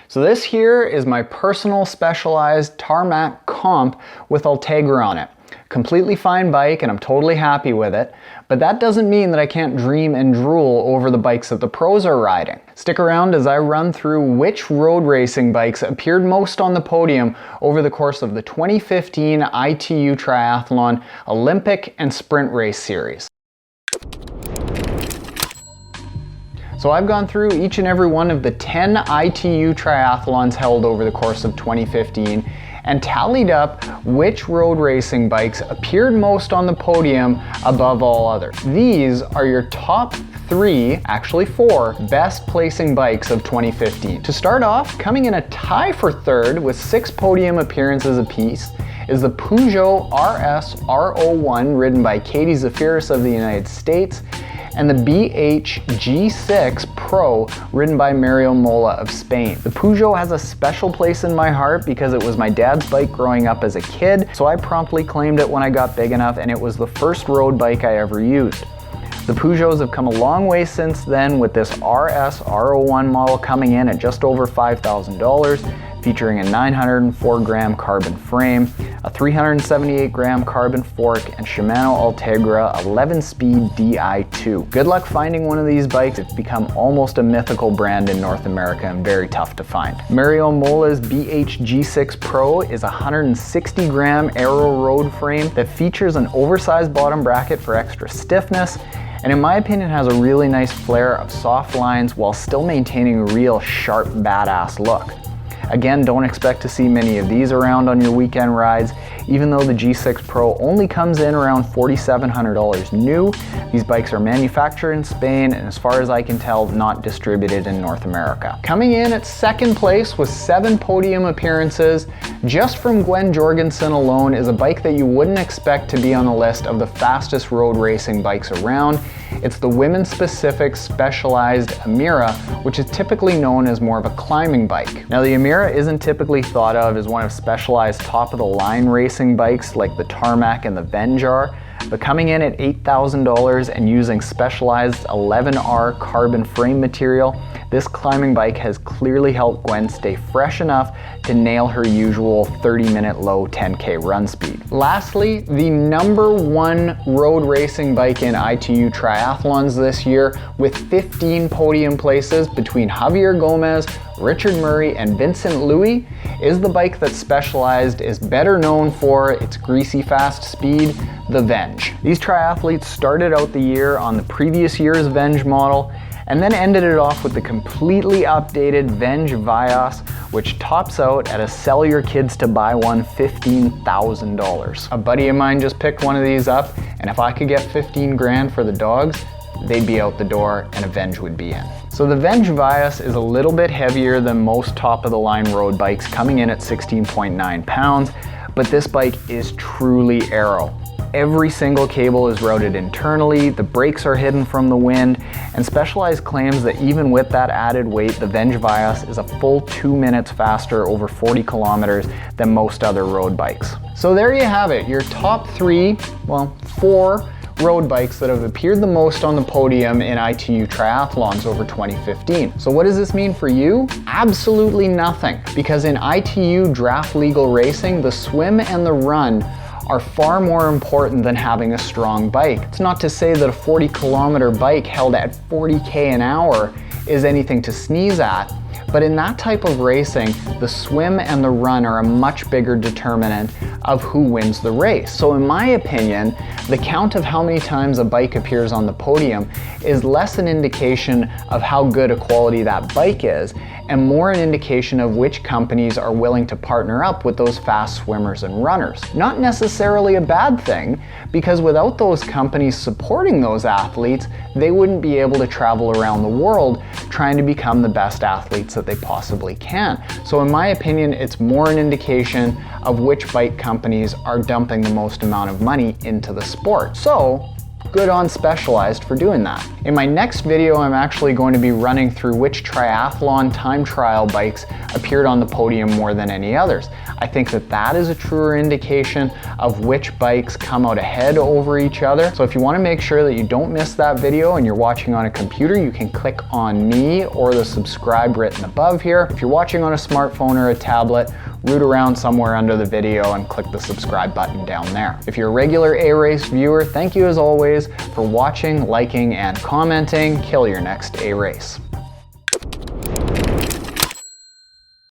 So this here is my personal specialized tarmac comp with Ultegra on it. Completely fine bike and I'm totally happy with it, but that doesn't mean that I can't dream and drool over the bikes that the pros are riding. Stick around as I run through which road racing bikes appeared most on the podium over the course of the 2015 ITU Triathlon Olympic and Sprint Race Series. So I've gone through each and every one of the 10 ITU triathlons held over the course of 2015 and tallied up which road racing bikes appeared most on the podium above all others. These are your top 3, actually 4, best placing bikes of 2015. To start off, coming in a tie for 3rd with 6 podium appearances apiece is the Peugeot RS R01 ridden by Katie Zaferes of the United States, and the BH G6 Pro ridden by Mola of Spain. The Peugeot has a special place in my heart because it was my dad's bike growing up as a kid, so I promptly claimed it when I got big enough, and it was the first road bike I ever used. The Peugeots have come a long way since then, with this RS R01 model coming in at just over $5,000, featuring a 904 gram carbon frame, a 378 gram carbon fork, and Shimano Ultegra 11-speed Di2. Good luck finding one of these bikes. It's become almost a mythical brand in North America and very tough to find. Mola's BH G6 Pro is a 160 gram aero road frame that features an oversized bottom bracket for extra stiffness, and in my opinion has a really nice flare of soft lines while still maintaining a real sharp, badass look. Again, don't expect to see many of these around on your weekend rides, even though the G6 Pro only comes in around $4,700 new. These bikes are manufactured in Spain and, as far as I can tell, not distributed in North America. Coming in at 2nd place with 7 podium appearances, just from Gwen Jorgensen alone, is a bike that you wouldn't expect to be on the list of the fastest road racing bikes around. It's the women-specific specialized Amira, which is typically known as more of a climbing bike. Now, the Amira isn't typically thought of as one of specialized top-of-the-line racing bikes like the Tarmac and the Venge are, but coming in at $8,000 and using specialized 11R carbon frame material, this climbing bike has clearly helped Gwen stay fresh enough to nail her usual 30-minute low 10K run speed. Lastly, the #1 road racing bike in ITU triathlons this year, with 15 podium places between Javier Gomez, Richard Murray, and Vincent Louis, is the bike that Specialized is better known for its greasy fast speed, the Venge. These triathletes started out the year on the previous year's Venge model and then ended it off with the completely updated Venge Vios, which tops out at a sell your kids to buy one $15,000. A buddy of mine just picked one of these up, and if I could get 15 grand for the dogs, they'd be out the door and a Venge would be in. So the Venge Vios is a little bit heavier than most top-of-the-line road bikes, coming in at 16.9 pounds, but this bike is truly aero. Every single cable is routed internally, the brakes are hidden from the wind, and Specialized claims that even with that added weight, the Venge Vios is a full 2 minutes faster over 40 kilometers than most other road bikes. So there you have it, your top 4 road bikes that have appeared the most on the podium in ITU triathlons over 2015. So what does this mean for you? Absolutely nothing, because in ITU draft legal racing, the swim and the run are far more important than having a strong bike. It's not to say that a 40-kilometer bike held at 40K an hour is anything to sneeze at, but in that type of racing, the swim and the run are a much bigger determinant of who wins the race. So in my opinion, the count of how many times a bike appears on the podium is less an indication of how good a quality that bike is, and more an indication of which companies are willing to partner up with those fast swimmers and runners. Not necessarily a bad thing, because without those companies supporting those athletes, they wouldn't be able to travel around the world trying to become the best athletes that they possibly can. So in my opinion, it's more an indication of which bike companies are dumping the most amount of money into the sport. So good on Specialized for doing that. In my next video, I'm actually going to be running through which triathlon time trial bikes appeared on the podium more than any others. I think that that is a truer indication of which bikes come out ahead over each other. So if you want to make sure that you don't miss that video and you're watching on a computer, you can click on me or the subscribe written above here. If you're watching on a smartphone or a tablet, root around somewhere under the video and click the subscribe button down there. If you're a regular A-Race viewer, thank you as always for watching, liking, and commenting. Kill your next A-Race.